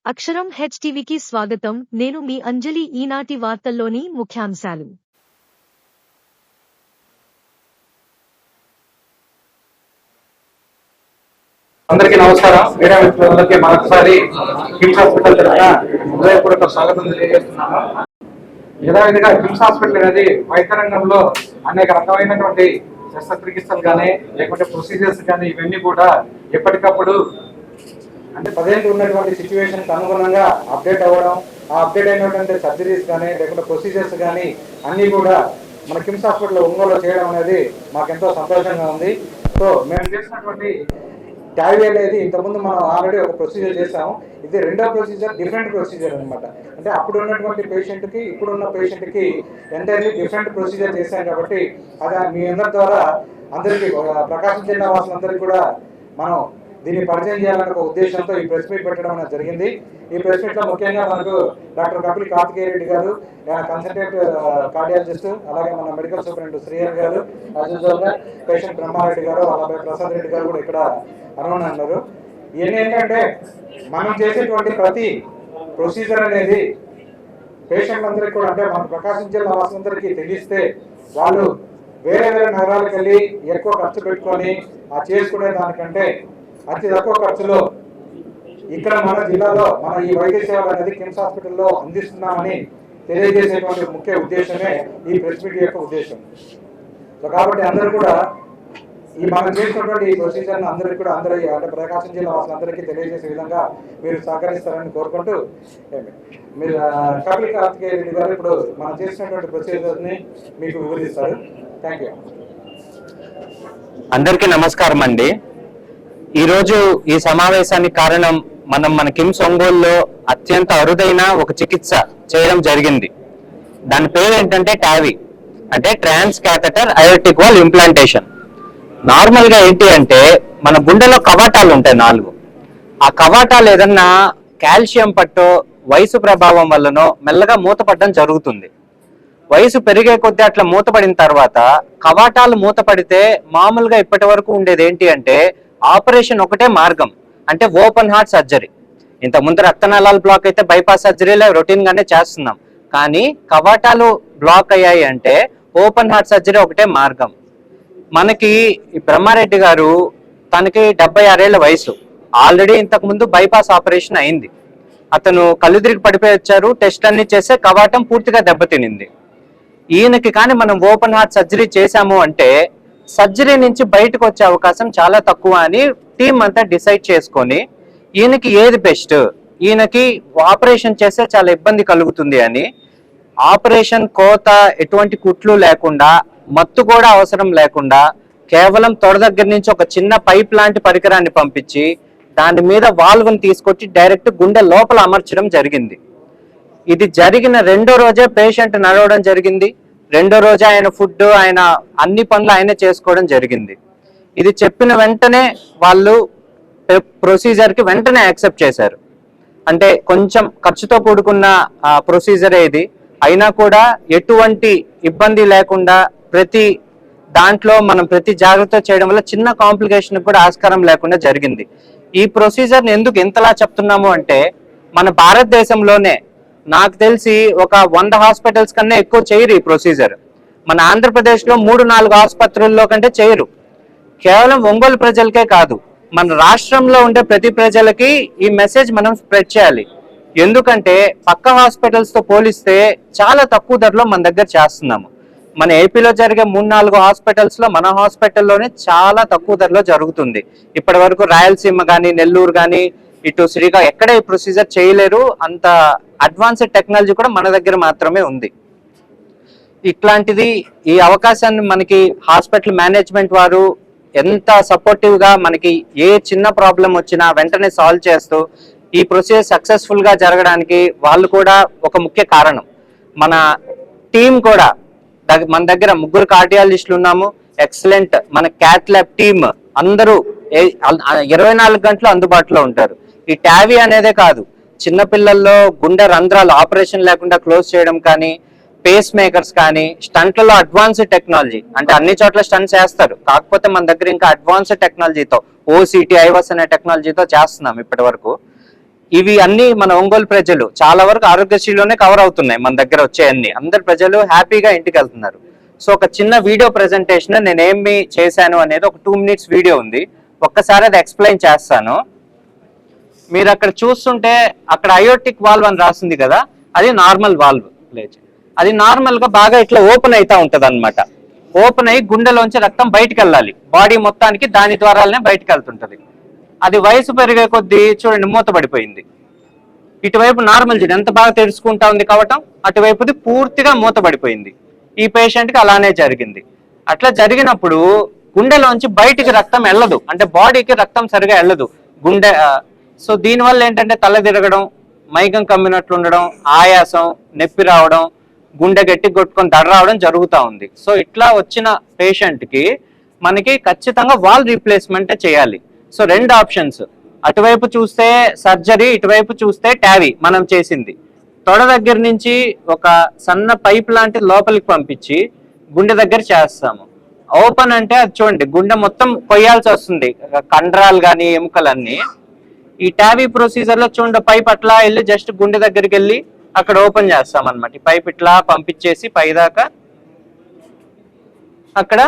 అక్షరం హెచ్టీవీకి స్వాగతం. నేను మీ అంజలి. ఈనాటి వార్తల్లోని ముఖ్యాంశాలు. అందరికీ నమస్కారం. మీడియా మిత్రులందరికీ మరొకసారి కిమ్స్ హాస్పిటల్ తరఫున హృదయపూర్వక స్వాగతం తెలియజేస్తున్నాను. యథావిధిగా కిమ్స్ హాస్పిటల్ అనేది వైద్య రంగంలో అనేక రకమైనటువంటి శస్త్రచికిత్సలు కానీ లేకుంటే ప్రొసీజర్స్ కానీ ఇవన్నీ కూడా ఎప్పటికప్పుడు అంటే ప్రజెంట్ ఉన్నటువంటి సిచ్యువేషన్కి అనుగుణంగా అప్డేట్ అవ్వడం, ఆ అప్డేట్ అయినటువంటి సర్జరీస్ కానీ లేకుంటే ప్రొసీజర్స్ కానీ అన్నీ కూడా మన కిమ్స్ హాస్పిటల్లో ఒంగోలు చేయడం అనేది మాకెంతో సంతోషంగా ఉంది. సో మేము చేసినటువంటి టావీ అనేది ఇంతకుముందు మనం ఆల్రెడీ ఒక ప్రొసీజర్ చేసాము. ఇది రెండో ప్రొసీజర్, డిఫరెంట్ ప్రొసీజర్ అనమాట. అంటే అప్పుడు ఉన్నటువంటి పేషెంట్కి ఇప్పుడున్న పేషెంట్కి ఎంటైర్లీ డిఫరెంట్ ప్రొసీజర్ చేశాం కాబట్టి అది మీ అందరి ద్వారా అందరికీ ప్రకాశం జిల్లా వాసులందరికీ కూడా మనం దీన్ని పరిచయం చేయాలనే ఒక ఉద్దేశంతో ఈ ప్రెస్ మీట్ పెట్టడం అనేది జరిగింది. ఈ ప్రెస్ మీట్లో ముఖ్యంగా మనకు డాక్టర్ కపిల్ కార్తికేయ రెడ్డి గారు, కన్సల్టెంట్ కార్డియాలజిస్ట్, అలాగే మన మెడికల్ సూపరింటెండెంట్ శ్రీహర్ గారు, అజుజల్గా పేషెంట్ బ్రహ్మారెడ్డి గారు, అలాగే ప్రసాద్ రెడ్డి గారు కూడా ఇక్కడ అరవణ అన్నారు. ఇవన్నీ ఏంటంటే మనం చేసేటువంటి ప్రతి ప్రొసీజర్ అనేది పేషెంట్ అందరికీ కూడా అంటే మన ప్రకాశం జిల్లా వాసులందరికీ తెలిస్తే వాళ్ళు వేరే వేరే నగరాలకు వెళ్ళి ఎక్కువ ఖర్చు పెట్టుకొని ఆ చేసుకునే దానికంటే అతి తక్కువ ఖర్చులో ఇక్కడ మన జిల్లాలో మన ఈ వైద్య సేవలు అనేది కిమ్స్ హాస్పిటల్లో అందిస్తున్నామని తెలియజేసేటువంటి ముఖ్య ఉద్దేశమే ఈ ప్రెస్ మీట్ యొక్క ఉద్దేశం. సో కాబట్టి అందరూ కూడా ఈ మనం చేసినటువంటి ఈ ప్రొసీజర్ని అందరికీ కూడా అందరూ అంటే ప్రకాశం జిల్లా వాసులందరికీ తెలియజేసే విధంగా మీరు సహకరిస్తారని కోరుకుంటూ మీరు కపిల్ కార్తికేయ రెడ్డి గారు ఇప్పుడు మనం చేసినటువంటి ప్రొసీజర్ని మీకు వివరిస్తారు. Thank you. అందరికీ నమస్కారం అండి. ఈరోజు ఈ సమావేశానికి కారణం మన కిమ్స్ ఒంగోలులో అత్యంత అరుదైన ఒక చికిత్స చేయడం జరిగింది. దాని పేరు ఏంటంటే టావీ, అంటే transcatheter aortic valve implantation. Normal గా ఏంటి అంటే మన గుండెలో కవాటాలు ఉంటాయి 4. ఆ కవాటాలు ఏదన్నా కాల్షియం పట్టో వయసు ప్రభావం వల్లనో మెల్లగా మూతపడడం జరుగుతుంది. వయసు పెరిగే కొద్దీ అట్లా మూతపడిన తర్వాత కవాటాలు మూతపడితే మామూలుగా ఇప్పటి వరకు ఉండేది ఏంటి అంటే ఆపరేషన్ ఒకటే మార్గం, అంటే ఓపెన్ హార్ట్ సర్జరీ. ఇంత ముందు రక్తనాళాలు బ్లాక్ అయితే బైపాస్ సర్జరీలో రొటీన్ గానే చేస్తున్నాం. కానీ కవాటాలు బ్లాక్ అయ్యాయి అంటే ఓపెన్ హార్ట్ సర్జరీ ఒకటే మార్గం. మనకి ఈ బ్రహ్మారెడ్డి గారు తనకి 76 ఏళ్ల వయసు, ఆల్రెడీ ఇంతకు ముందు బైపాస్ ఆపరేషన్ అయింది. అతను కళ్ళు తిరిగి పడిపోయి వచ్చారు, టెస్ట్ అన్ని చేస్తే కవాటం పూర్తిగా దెబ్బతినింది. ఈయనకి కానీ మనం ఓపెన్ హార్ట్ సర్జరీ చేశాము అంటే సర్జరీ నుంచి బయటకు వచ్చే అవకాశం చాలా తక్కువ అని టీం అంతా డిసైడ్ చేసుకొని ఈయనకి ఏది బెస్ట్, ఈయనకి ఆపరేషన్ చేస్తే చాలా ఇబ్బంది కలుగుతుంది అని ఆపరేషన్ కోత ఎటువంటి కుట్లు లేకుండా, మత్తు కూడా అవసరం లేకుండా కేవలం తొడ దగ్గర నుంచి ఒక చిన్న పైప్ లాంటి పరికరాన్ని పంపించి దాని మీద వాల్వ్ని తీసుకొచ్చి డైరెక్ట్ గుండె లోపల అమర్చడం జరిగింది. ఇది జరిగిన రెండో రోజే పేషెంట్ నడవడం జరిగింది. రెండో రోజే ఆయన ఫుడ్, ఆయన అన్ని పనులు ఆయనే చేసుకోవడం జరిగింది. ఇది చెప్పిన వెంటనే వాళ్ళు ప్రొసీజర్ కి వెంటనే యాక్సెప్ట్ చేశారు. అంటే కొంచెం ఖర్చుతో కూడుకున్న ప్రొసీజరే ఇది, అయినా కూడా ఎటువంటి ఇబ్బంది లేకుండా ప్రతి దాంట్లో మనం ప్రతి జాగ్రత్త చేయడం వల్ల చిన్న కాంప్లికేషన్ కూడా ఆస్కారం లేకుండా జరిగింది. ఈ ప్రొసీజర్ని ఎందుకు ఇంతలా చెప్తున్నాము అంటే మన భారతదేశంలోనే నాకు తెలిసి ఒక 100 హాస్పిటల్స్ కన్నా ఎక్కువ చేయరు ఈ ప్రొసీజర్. మన ఆంధ్రప్రదేశ్లో 3-4 ఆసుపత్రుల్లో కంటే చేయరు. కేవలం ఒంగోలు ప్రజలకే కాదు, మన రాష్ట్రంలో ఉండే ప్రతి ప్రజలకి ఈ మెసేజ్ మనం స్ప్రెడ్ చేయాలి. ఎందుకంటే పక్క హాస్పిటల్స్తో పోలిస్తే చాలా తక్కువ ధరలో మన దగ్గర చేస్తున్నాము. మన ఏపీలో జరిగే 3-4 హాస్పిటల్స్లో మన హాస్పిటల్లోనే చాలా తక్కువ ధరలో జరుగుతుంది. ఇప్పటి వరకు రాయలసీమ కానీ, నెల్లూరు కానీ, ఇటు శ్రీకాకుళం ఎక్కడ ఈ ప్రొసీజర్ చేయలేరు. అంత అడ్వాన్స్డ్ టెక్నాలజీ కూడా మన దగ్గర మాత్రమే ఉంది. ఇట్లాంటిది ఈ అవకాశాన్ని మనకి హాస్పిటల్ మేనేజ్మెంట్ వారు ఎంత సపోర్టివ్ గా మనకి ఏ చిన్న ప్రాబ్లం వచ్చినా వెంటనే సాల్వ్ చేస్తూ ఈ ప్రొసీజర్ సక్సెస్ఫుల్ గా జరగడానికి వాళ్ళు కూడా ఒక ముఖ్య కారణం. మన టీం కూడా మన దగ్గర 3 కార్డియాలజిస్టులు ఉన్నాము. ఎక్సలెంట్ మన క్యాట్ ల్యాబ్ టీమ్ అందరూ 24 గంటలు అందుబాటులో ఉంటారు. ఈ టావీ అనేదే కాదు, చిన్నపిల్లల్లో గుండె రంధ్రాలు ఆపరేషన్ లేకుండా క్లోజ్ చేయడం కానీ, పేస్ మేకర్స్ కానీ, స్టంట్లలో అడ్వాన్స్డ్ టెక్నాలజీ, అంటే అన్ని చోట్ల స్టంట్స్ చేస్తారు, కాకపోతే మన దగ్గర ఇంకా అడ్వాన్స్డ్ టెక్నాలజీతో OCT, IVAS అనే టెక్నాలజీతో చేస్తున్నాం ఇప్పటి వరకు. ఇవి అన్ని మన ఒంగోలు ప్రజలు చాలా వరకు ఆరోగ్యశ్రీలోనే కవర్ అవుతున్నాయి. మన దగ్గర వచ్చే అన్ని అందరు ప్రజలు హ్యాపీగా ఇంటికి వెళ్తున్నారు. సో ఒక చిన్న వీడియో ప్రెజెంటేషన్ నేను ఏమి చేశాను అనేది ఒక 2 minutes వీడియో ఉంది, ఒక్కసారి అది ఎక్స్ప్లెయిన్ చేస్తాను. మీరు అక్కడ చూస్తుంటే అక్కడ అయోటిక్ వాల్వ్ అని రాసింది కదా, అది నార్మల్ వాల్వ్. అది నార్మల్ గా బాగా ఇట్లా ఓపెన్ అవుతా ఉంటది అనమాట. ఓపెన్ అయ్యి గుండెలోంచి రక్తం బయటకు వెళ్ళాలి, బాడీ మొత్తానికి దాని ద్వారానే బయటకు వెళ్తుంటది. అది వయసు పెరిగే కొద్దీ చూడండి మూతపడిపోయింది. ఇటువైపు నార్మల్ జీడి ఎంత బాగా తెలుసుకుంటా ఉంది కావటం, అటువైపుది పూర్తిగా మూతపడిపోయింది. ఈ పేషెంట్ కి అలానే జరిగింది. అట్లా జరిగినప్పుడు గుండెలోంచి బయటికి రక్తం వెళ్ళదు, అంటే బాడీకి రక్తం సరిగా వెళ్ళదు గుండె. సో దీనివల్ల ఏంటంటే తల తిరగడం, మైకం కమ్మినట్లు ఉండడం, ఆయాసం, నొప్పి రావడం, గుండె గట్టి కొట్టుకొని దడ రావడం జరుగుతూ ఉంది. సో ఇట్లా వచ్చిన పేషెంట్ కి మనకి ఖచ్చితంగా వాల్ రీప్లేస్మెంట్ చేయాలి. సో 2 ఆప్షన్స్, అటువైపు చూస్తే సర్జరీ, ఇటువైపు చూస్తే టావీ మనం చేసింది. తొడ దగ్గర నుంచి ఒక సన్న పైప్ లాంటి లోపలికి పంపించి గుండె దగ్గర చేస్తాము. ఓపెన్ అంటే అది చూడండి గుండె మొత్తం కొయ్యాల్సి వస్తుంది, కండరాలు కానీ ఎముకలన్నీ. ఈ టావీ ప్రొసీజర్ లో చూడండి పైప్ అట్లా వెళ్ళి జస్ట్ గుండె దగ్గరికి వెళ్ళి అక్కడ ఓపెన్ చేస్తాం అనమాట. ఈ పైప్ ఇట్లా పంపించేసి పైదాకా అక్కడ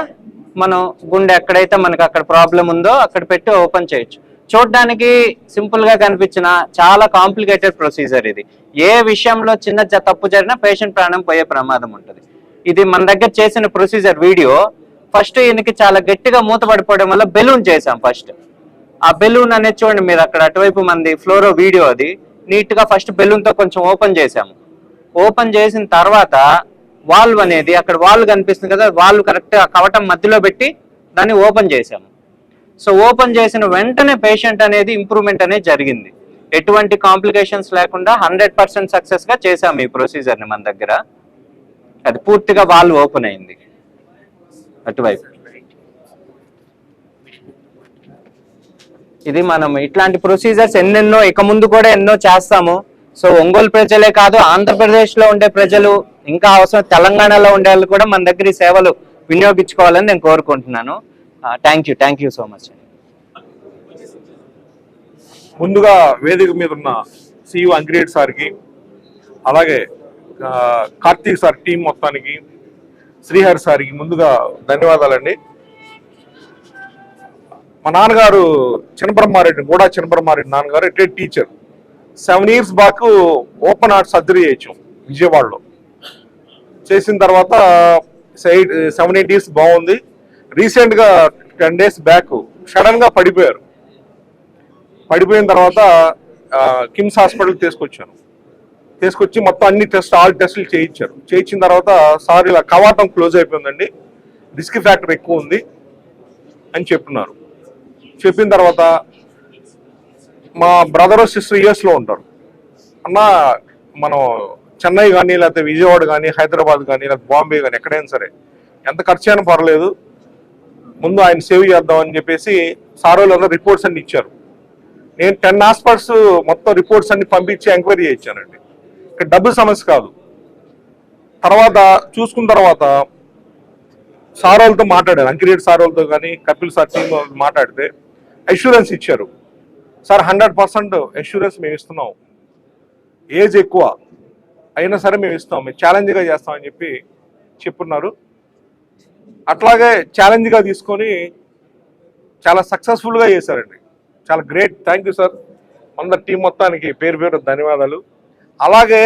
మనం గుండె ఎక్కడైతే మనకి అక్కడ ప్రాబ్లం ఉందో అక్కడ పెట్టి ఓపెన్ చేయొచ్చు. చూడడానికి సింపుల్ గా కనిపించిన చాలా కాంప్లికేటెడ్ ప్రొసీజర్ ఇది. ఏ విషయంలో చిన్న తప్పు జరిగినా పేషెంట్ ప్రాణం పోయే ప్రమాదం ఉంటుంది. ఇది మన దగ్గర చేసిన ప్రొసీజర్ వీడియో. ఫస్ట్ ఈయనకి చాలా గట్టిగా మూతపడిపోవడం వల్ల బెలూన్ చేసాం ఫస్ట్. ఆ బెలూన్ అనేది చూడండి మీరు అక్కడ అటువైపు మంది ఫ్లోరో వీడియో, అది నీట్ గా ఫస్ట్ బెలూన్ తో కొంచెం ఓపెన్ చేసాము. ఓపెన్ చేసిన తర్వాత వాల్వ్ అనేది అక్కడ వాల్వ్ కనిపిస్తుంది కదా, వాల్వ్ కరెక్ట్ ఆ కవటం మధ్యలో పెట్టి దాన్ని ఓపెన్ చేసాము. సో ఓపెన్ చేసిన వెంటనే పేషెంట్ అనేది ఇంప్రూవ్మెంట్ అనేది జరిగింది. ఎటువంటి కాంప్లికేషన్స్ లేకుండా 100% సక్సెస్ గా చేసాము ఈ ప్రొసీజర్ ని మన దగ్గర. అది పూర్తిగా వాల్వ్ ఓపెన్ అయింది అటువైపు. ఇది మనం ఇట్లాంటి ప్రొసీజర్స్ ఎన్నెన్నో ఇక ముందు కూడా ఎన్నో చేస్తాము. సో ఒంగోలు ప్రజలే కాదు, ఆంధ్రప్రదేశ్ లో ఉండే ప్రజలు, ఇంకా అవసరం తెలంగాణలో ఉండే వాళ్ళు కూడా మన దగ్గర ఈ సేవలు వినియోగించుకోవాలని నేను కోరుకుంటున్నాను. Thank you so much. ముందుగా వేదిక మీద ఉన్న సిఇఓ అంకిరెడ్డి సార్కి, అలాగే కార్తీక్ సార్ టీం మొత్తానికి, శ్రీహరి సార్కి ముందుగా ధన్యవాదాలండి. మా నాన్నగారు గూడా చిన్నబ్రహ్మారెడ్డి నాన్నగారు retired teacher. 7 years back open heart surgery చేయించాం విజయవాడలో. చేసిన తర్వాత 7-8 years బాగుంది. రీసెంట్గా 10 days బ్యాక్ సడన్గా పడిపోయారు. పడిపోయిన తర్వాత కిమ్స్ హాస్పిటల్ తీసుకొచ్చి మొత్తం అన్ని ఆల్ టెస్టులు చేయించారు. చేయించిన తర్వాత సార్ ఇలా కవాటం క్లోజ్ అయిపోయిందండి, రిస్క్ ఫ్యాక్టర్ ఎక్కువ ఉంది అని చెప్తున్నారు. చెప్పిన తర్వాత మా బ్రదర్ సిస్టర్ యూఎస్లో ఉంటారు. అన్న మనం చెన్నై కానీ లేకపోతే విజయవాడ కానీ హైదరాబాద్ కానీ లేకపోతే బాంబే కానీ ఎక్కడైనా సరే ఎంత ఖర్చు అయినా పర్లేదు, ముందు ఆయన సేవ్ చేద్దామని చెప్పేసి సార్ వాళ్ళందరూ రిపోర్ట్స్ అన్ని ఇచ్చారు. నేను 10 హాస్పిటల్స్ మొత్తం రిపోర్ట్స్ అన్ని పంపించి ఎంక్వైరీ చేయించానండి. ఇక్కడ డబ్బు సమస్య కాదు. తర్వాత చూసుకున్న తర్వాత సార్ వాళ్ళతో మాట్లాడాను, అంకిరెడ్డి సార్ వాళ్ళతో కానీ కపిల్ సార్ టీం వాళ్ళతో మాట్లాడితే అష్యూరెన్స్ ఇచ్చారు. సార్ 100% అష్యూరెన్స్ మేము ఇస్తున్నాం, ఏజ్ ఎక్కువ అయినా సరే మేము ఇస్తాం, మేము ఛాలెంజ్గా చేస్తామని చెప్పున్నారు. అట్లాగే ఛాలెంజ్గా తీసుకొని చాలా సక్సెస్ఫుల్గా చేశారండి. చాలా గ్రేట్. Thank you sir. మన టీం మొత్తానికి పేరు పేరు ధన్యవాదాలు. అలాగే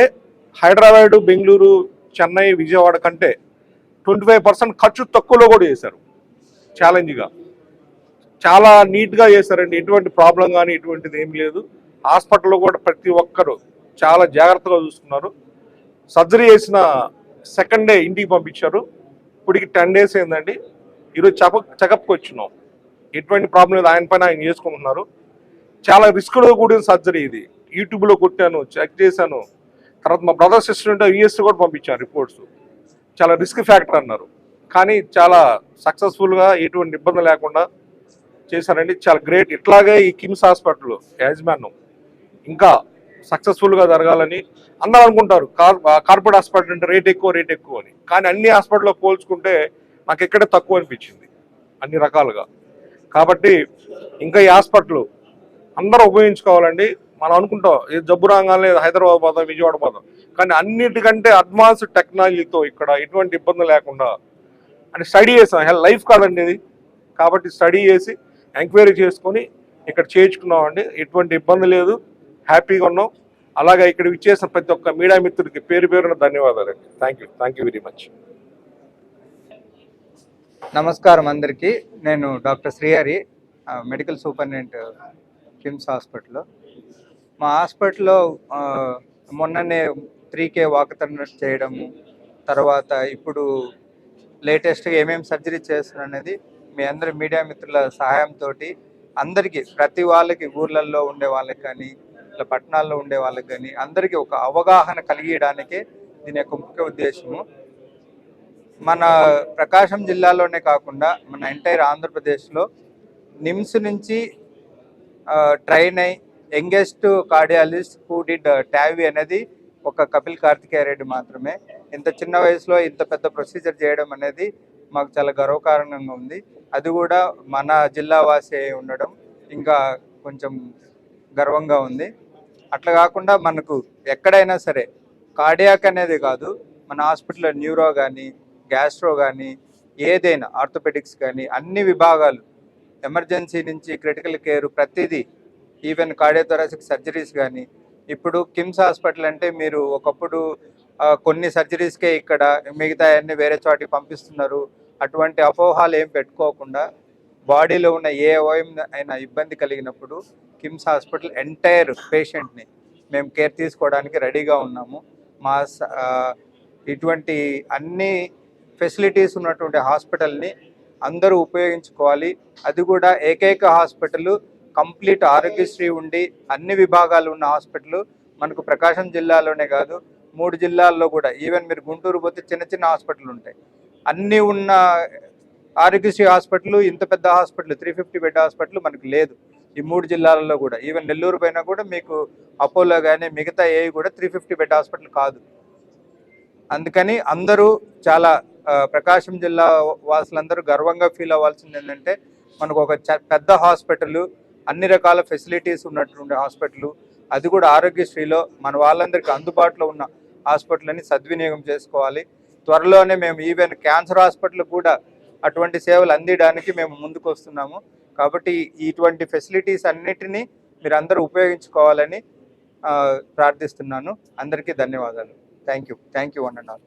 హైదరాబాదు, బెంగళూరు, చెన్నై, విజయవాడ కంటే 25% ఖర్చు తక్కువలో కూడా చేశారు. ఛాలెంజ్గా చాలా నీట్గా చేశారండి. ఎటువంటి ప్రాబ్లం కానీ ఎటువంటిది ఏం లేదు. హాస్పిటల్లో కూడా ప్రతి ఒక్కరు చాలా జాగ్రత్తగా చూసుకున్నారు. సర్జరీ చేసిన సెకండ్ డే ఇంటికి పంపించారు. ఇప్పటికి 10 days అయిందండి. ఈరోజు చెకప్కి వచ్చినాం. ఎటువంటి ప్రాబ్లం లేదు, ఆయన పైన ఆయన చేసుకుంటున్నారు. చాలా రిస్క్లో కూడిన సర్జరీ ఇది. యూట్యూబ్లో కొట్టాను, చెక్ చేశాను. తర్వాత మా బ్రదర్ సిస్టర్ ఉంటే యూఎస్ కూడా పంపించాను రిపోర్ట్స్. చాలా రిస్క్ ఫ్యాక్టర్ అన్నారు, కానీ చాలా సక్సెస్ఫుల్గా ఎటువంటి ఇబ్బంది లేకుండా చేశారండి. చాలా గ్రేట్. ఇట్లాగే ఈ కిమ్స్ హాస్పిటల్ యాజమాన్యం ఇంకా సక్సెస్ఫుల్గా జరగాలని అందరూ అనుకుంటారు. కార్పొరేట్ హాస్పిటల్ అంటే రేట్ ఎక్కువ అని, కానీ అన్ని హాస్పిటల్లో పోల్చుకుంటే నాకు ఎక్కడే తక్కువ అనిపించింది అన్ని రకాలుగా. కాబట్టి ఇంకా ఈ హాస్పిటల్ అందరూ ఉపయోగించుకోవాలండి. మనం అనుకుంటాం ఇది జబ్బు రాగానే హైదరాబాద్ పోదాం, విజయవాడ పోదాం, కానీ అన్నిటికంటే అడ్వాన్స్డ్ టెక్నాలజీతో ఇక్కడ ఎటువంటి ఇబ్బంది లేకుండా అంటే స్టడీ చేసాం. లైఫ్ కాదండి ఇది, కాబట్టి స్టడీ చేసి ఎంక్వైరీ చేసుకొని ఇక్కడ చేయించుకున్నామండి. ఎటువంటి ఇబ్బంది లేదు, హ్యాపీగా ఉన్నాం. అలాగే ఇక్కడ ఇచ్చేసిన ప్రతి ఒక్క మీడియా మిత్రుడికి పేరు పేరున ధన్యవాదాలండి. Thank you very much. నమస్కారం అందరికీ. నేను doctor Srihari, medical superintendent KIMS హాస్పిటల్లో. మా హాస్పిటల్లో మొన్ననే 3K వాకథాన్ చేయడము, తర్వాత ఇప్పుడు లేటెస్ట్గా ఏమేమి సర్జరీ చేస్తున్నారు అనేది మీ అందరి మీడియా మిత్రుల సహాయంతో అందరికీ, ప్రతి వాళ్ళకి, ఊర్లలో ఉండే వాళ్ళకి కానీ ఇట్లా పట్టణాల్లో ఉండే వాళ్ళకి కానీ అందరికీ ఒక అవగాహన కలిగించడానికే దీని యొక్క ముఖ్య ఉద్దేశము. మన ప్రకాశం జిల్లాలోనే కాకుండా మన ఎంటైర్ ఆంధ్రప్రదేశ్లో నిమ్స్ నుంచి ట్రైన్ అయి youngest cardiologist who did Tavy అనేది ఒక కపిల్ కార్తికేయ రెడ్డి మాత్రమే. ఇంత చిన్న వయసులో ఇంత పెద్ద ప్రొసీజర్ చేయడం అనేది మాకు చాలా గర్వకారణంగా ఉంది. అది కూడా మన జిల్లా వాసి అయి ఉండడం ఇంకా కొంచెం గర్వంగా ఉంది. అట్లా కాకుండా మనకు ఎక్కడైనా సరే కార్డియాక్ అనేది కాదు, మన హాస్పిటల్లో న్యూరో కానీ, గ్యాస్ట్రో కానీ, ఏదైనా ఆర్థోపెడిక్స్ కానీ, అన్ని విభాగాలు, ఎమర్జెన్సీ నుంచి క్రిటికల్ కేర్ ప్రతిదీ, ఈవెన్ కార్డియోథొరాసిక్ సర్జరీస్ కానీ. ఇప్పుడు కిమ్స్ హాస్పిటల్ అంటే మీరు ఒకప్పుడు కొన్ని సర్జరీస్కే ఇక్కడ, మిగతా అన్ని వేరే చోటికి పంపిస్తున్నారు, అటువంటి అపోహాలు ఏం పెట్టుకోకుండా బాడీలో ఉన్న ఏ అవయం అయినా ఇబ్బంది కలిగినప్పుడు కిమ్స్ హాస్పిటల్ ఎంటైర్ పేషెంట్ని మేము కేర్ తీసుకోవడానికి రెడీగా ఉన్నాము. మా ఇటువంటి అన్ని ఫెసిలిటీస్ ఉన్నటువంటి హాస్పిటల్ని అందరూ ఉపయోగించుకోవాలి. అది కూడా ఏకైక హాస్పిటల్, కంప్లీట్ ఆరోగ్యశ్రీ ఉండి అన్ని విభాగాలు ఉన్న హాస్పిటల్ మనకు ప్రకాశం జిల్లాలోనే కాదు 3 జిల్లాల్లో కూడా. ఈవెన్ మీరు గుంటూరు పోతే చిన్న చిన్న హాస్పిటల్ ఉంటాయి. అన్నీ ఉన్న ఆరోగ్యశ్రీ హాస్పిటల్, ఇంత పెద్ద హాస్పిటల్ 350 బెడ్ హాస్పిటల్ మనకు లేదు ఈ 3 జిల్లాలలో కూడా. ఈవెన్ నెల్లూరు పైన కూడా మీకు అపోలో కానీ మిగతా ఏవి కూడా 350 బెడ్ హాస్పిటల్ కాదు. అందుకని అందరూ చాలా ప్రకాశం జిల్లా వాసులందరూ గర్వంగా ఫీల్ అవ్వాల్సింది ఏంటంటే మనకు ఒక పెద్ద హాస్పిటల్, అన్ని రకాల ఫెసిలిటీస్ ఉన్నటువంటి హాస్పిటల్, అది కూడా ఆరోగ్యశ్రీలో మన వాళ్ళందరికీ అందుబాటులో ఉన్న హాస్పిటల్ని సద్వినియోగం చేసుకోవాలి. త్వరలోనే మేము ఈవెన్ క్యాన్సర్ హాస్పిటల్ కూడా అటువంటి సేవలు అందించడానికి మేము ముందుకు వస్తున్నాము. కాబట్టి ఇటువంటి ఫెసిలిటీస్ అన్నిటినీ మీరు అందరూ ఉపయోగించుకోవాలని ప్రార్థిస్తున్నాను. అందరికీ ధన్యవాదాలు. Thank you one and all.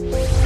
News.